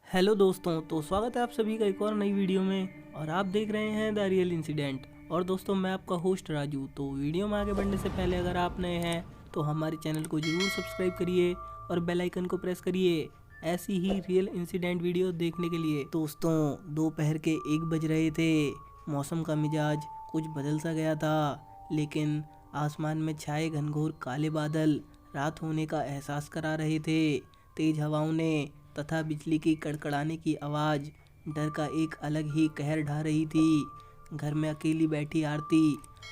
Hello दोस्तों, तो स्वागत है आप सभी का एक और नई वीडियो में। और आप देख रहे हैं द रियल इंसिडेंट। और दोस्तों, मैं आपका होस्ट राजू। तो वीडियो में आगे बढ़ने से पहले अगर आप नए हैं तो हमारे चैनल को ज़रूर सब्सक्राइब करिए और बेल आइकन को प्रेस करिए ऐसी ही रियल इंसिडेंट वीडियो देखने के लिए। दोस्तों, दोपहर के 1 बज रहे थे। मौसम का मिजाज कुछ बदल सा गया था, लेकिन आसमान में छाए घनघोर काले बादल रात होने का एहसास करा रहे थे। तेज हवाओं ने तथा बिजली की कड़कड़ाने की आवाज़ डर का एक अलग ही कहर ढा रही थी। घर में अकेली बैठी आरती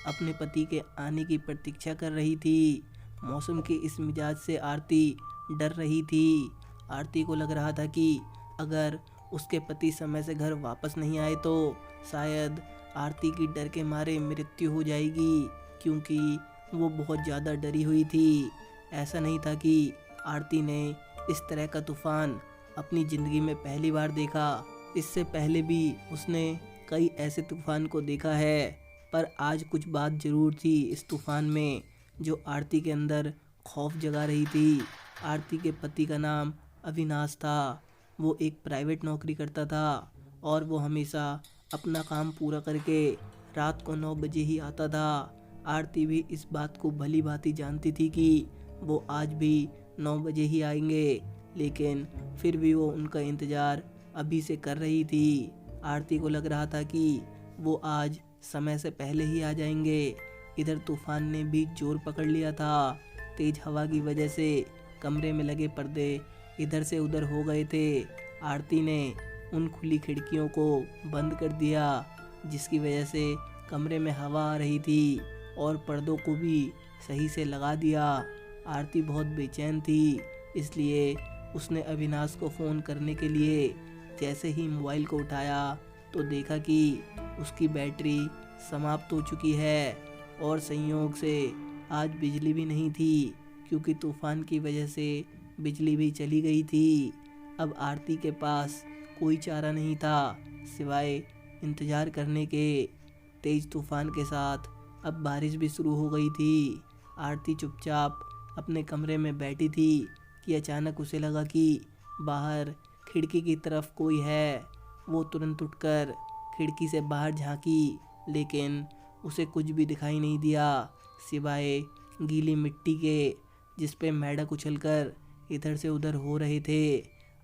अपने पति के आने की प्रतीक्षा कर रही थी। मौसम के इस मिजाज से आरती डर रही थी। आरती को लग रहा था कि अगर उसके पति समय से घर वापस नहीं आए तो शायद आरती की डर के मारे मृत्यु हो जाएगी, क्योंकि वो बहुत ज़्यादा डरी हुई थी। ऐसा नहीं था कि आरती ने इस तरह का तूफान अपनी ज़िंदगी में पहली बार देखा। इससे पहले भी उसने कई ऐसे तूफान को देखा है, पर आज कुछ बात ज़रूर थी इस तूफान में जो आरती के अंदर खौफ जगा रही थी। आरती के पति का नाम अविनाश था। वो एक प्राइवेट नौकरी करता था और वो हमेशा अपना काम पूरा करके रात को 9 बजे ही आता था। आरती भी इस बात को भली भांति जानती थी कि वो आज भी 9 बजे ही आएंगे, लेकिन फिर भी वो उनका इंतज़ार अभी से कर रही थी। आरती को लग रहा था कि वो आज समय से पहले ही आ जाएंगे। इधर तूफान ने भी जोर पकड़ लिया था। तेज हवा की वजह से कमरे में लगे पर्दे इधर से उधर हो गए थे। आरती ने उन खुली खिड़कियों को बंद कर दिया, जिसकी वजह से कमरे में हवा आ रही थी, और पर्दों को भी सही से लगा दिया। आरती बहुत बेचैन थी, इसलिए उसने अविनाश को फ़ोन करने के लिए जैसे ही मोबाइल को उठाया तो देखा कि उसकी बैटरी समाप्त हो चुकी है। और संयोग से आज बिजली भी नहीं थी, क्योंकि तूफान की वजह से बिजली भी चली गई थी। अब आरती के पास कोई चारा नहीं था सिवाय इंतज़ार करने के। तेज़ तूफान के साथ अब बारिश भी शुरू हो गई थी। आरती चुपचाप अपने कमरे में बैठी थी कि अचानक उसे लगा कि बाहर खिड़की की तरफ कोई है। वो तुरंत उठकर खिड़की से बाहर झांकी, लेकिन उसे कुछ भी दिखाई नहीं दिया सिवाय गीली मिट्टी के, जिस पे मेंढक उछलकर इधर से उधर हो रहे थे।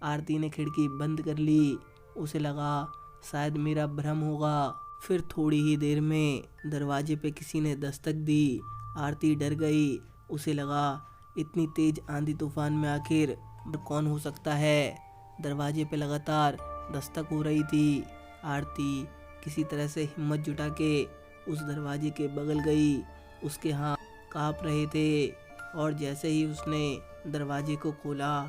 आरती ने खिड़की बंद कर ली। उसे लगा शायद मेरा भ्रम होगा। फिर थोड़ी ही देर में दरवाजे पे किसी ने दस्तक दी। आरती डर गई। उसे लगा इतनी तेज आंधी तूफान में आखिर कौन हो सकता है। दरवाजे पे लगातार दस्तक हो रही थी। आरती किसी तरह से हिम्मत जुटा के उस दरवाजे के बगल गई। उसके हाथ कांप रहे थे, और जैसे ही उसने दरवाजे को खोला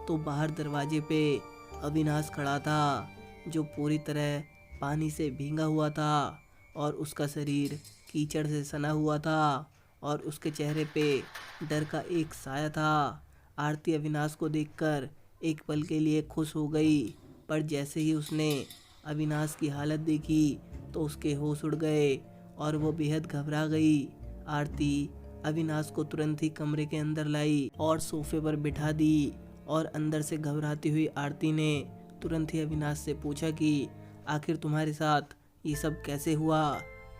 तो बाहर दरवाजे पे अविनाश खड़ा था, जो पूरी तरह पानी से भींगा हुआ था और उसका शरीर कीचड़ से सना हुआ था, और उसके चेहरे पे डर का एक साया था। आरती अविनाश को देखकर एक पल के लिए खुश हो गई, पर जैसे ही उसने अविनाश की हालत देखी तो उसके होश उड़ गए और वो बेहद घबरा गई। आरती अविनाश को तुरंत ही कमरे के अंदर लाई और सोफे पर बिठा दी, और अंदर से घबराती हुई आरती ने तुरंत ही अविनाश से पूछा कि आखिर तुम्हारे साथ ये सब कैसे हुआ।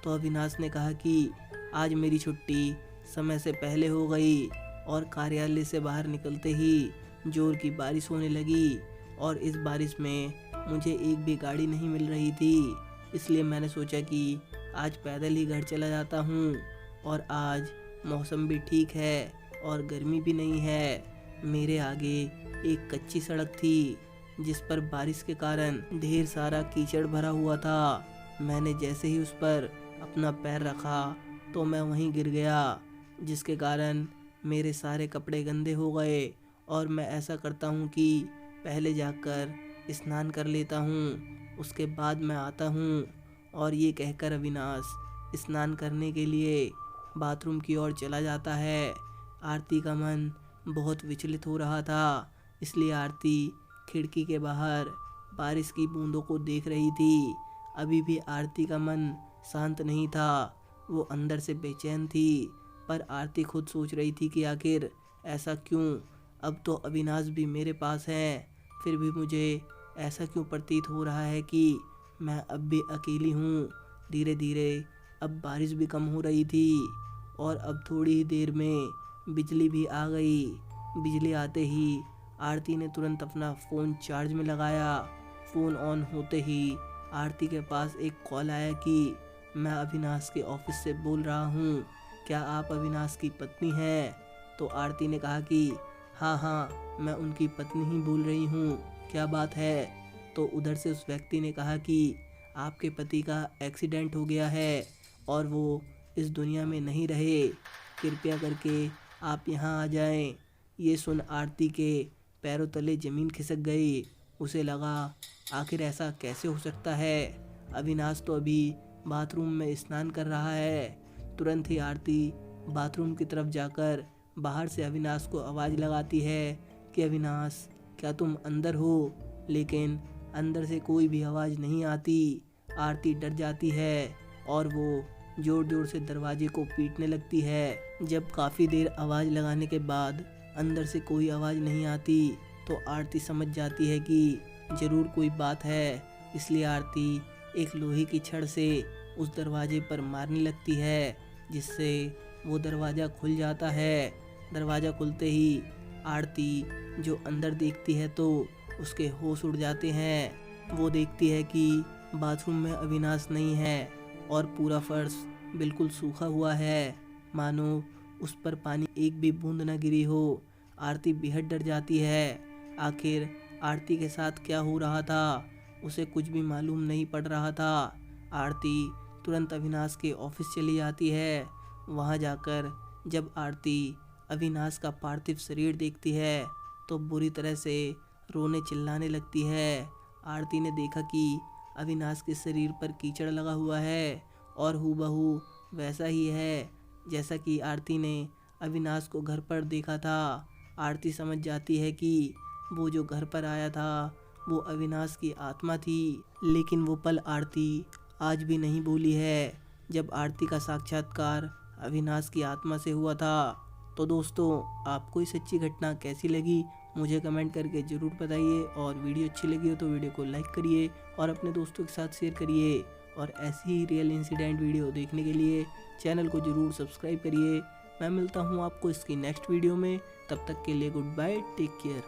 तो अविनाश ने कहा कि आज मेरी छुट्टी समय से पहले हो गई, और कार्यालय से बाहर निकलते ही जोर की बारिश होने लगी, और इस बारिश में मुझे एक भी गाड़ी नहीं मिल रही थी। इसलिए मैंने सोचा कि आज पैदल ही घर चला जाता हूँ। और आज मौसम भी ठीक है और गर्मी भी नहीं है। मेरे आगे एक कच्ची सड़क थी, जिस पर बारिश के कारण ढेर सारा कीचड़ भरा हुआ था। मैंने जैसे ही उस पर अपना पैर रखा तो मैं वहीं गिर गया, जिसके कारण मेरे सारे कपड़े गंदे हो गए। और मैं ऐसा करता हूँ कि पहले जाकर स्नान कर लेता हूँ, उसके बाद मैं आता हूँ। और ये कहकर अविनाश स्नान करने के लिए बाथरूम की ओर चला जाता है। आरती का मन बहुत विचलित हो रहा था, इसलिए आरती खिड़की के बाहर बारिश की बूंदों को देख रही थी। अभी भी आरती का मन शांत नहीं था, वो अंदर से बेचैन थी। पर आरती खुद सोच रही थी कि आखिर ऐसा क्यों। अब तो अविनाश भी मेरे पास है, फिर भी मुझे ऐसा क्यों प्रतीत हो रहा है कि मैं अब भी अकेली हूँ। धीरे धीरे अब बारिश भी कम हो रही थी और अब थोड़ी ही देर में बिजली भी आ गई। बिजली आते ही आरती ने तुरंत अपना फ़ोन चार्ज में लगाया। फ़ोन ऑन होते ही आरती के पास एक कॉल आया कि मैं अविनाश के ऑफिस से बोल रहा हूँ, क्या आप अविनाश की पत्नी हैं? तो आरती ने कहा कि हाँ मैं उनकी पत्नी ही बोल रही हूँ, क्या बात है? तो उधर से उस व्यक्ति ने कहा कि आपके पति का एक्सीडेंट हो गया है और वो इस दुनिया में नहीं रहे, कृपया करके आप यहाँ आ जाएं। ये सुन आरती के पैरों तले ज़मीन खिसक गई। उसे लगा आखिर ऐसा कैसे हो सकता है, अविनाश तो अभी बाथरूम में स्नान कर रहा है। तुरंत ही आरती बाथरूम की तरफ जाकर बाहर से अविनाश को आवाज़ लगाती है कि अविनाश क्या तुम अंदर हो? लेकिन अंदर से कोई भी आवाज़ नहीं आती। आरती डर जाती है और वो ज़ोर ज़ोर से दरवाजे को पीटने लगती है। जब काफ़ी देर आवाज़ लगाने के बाद अंदर से कोई आवाज़ नहीं आती तो आरती समझ जाती है कि ज़रूर कोई बात है। इसलिए आरती एक लोहे की छड़ से उस दरवाजे पर मारने लगती है, जिससे वो दरवाज़ा खुल जाता है। दरवाज़ा खुलते ही आरती जो अंदर देखती है तो उसके होश उड़ जाते हैं। वो देखती है कि बाथरूम में अविनाश नहीं है और पूरा फर्श बिल्कुल सूखा हुआ है, मानो उस पर पानी एक भी बूंद न गिरी हो। आरती बेहद डर जाती है। आखिर आरती के साथ क्या हो रहा था, उसे कुछ भी मालूम नहीं पड़ रहा था। आरती तुरंत अविनाश के ऑफिस चली जाती है। वहाँ जाकर जब आरती अविनाश का पार्थिव शरीर देखती है तो बुरी तरह से रोने चिल्लाने लगती है। आरती ने देखा कि अविनाश के शरीर पर कीचड़ लगा हुआ है और हूबहू वैसा ही है जैसा कि आरती ने अविनाश को घर पर देखा था। आरती समझ जाती है कि वो जो घर पर आया था वो अविनाश की आत्मा थी। लेकिन वो पल आरती आज भी नहीं भूली है जब आरती का साक्षात्कार अविनाश की आत्मा से हुआ था। तो दोस्तों, आपको ये सच्ची घटना कैसी लगी मुझे कमेंट करके ज़रूर बताइए, और वीडियो अच्छी लगी हो तो वीडियो को लाइक करिए और अपने दोस्तों के साथ शेयर करिए। और ऐसी ही रियल इंसिडेंट वीडियो देखने के लिए चैनल को ज़रूर सब्सक्राइब करिए। मैं मिलता हूँ आपको इसकी नेक्स्ट वीडियो में, तब तक के लिए गुड बाय, टेक केयर।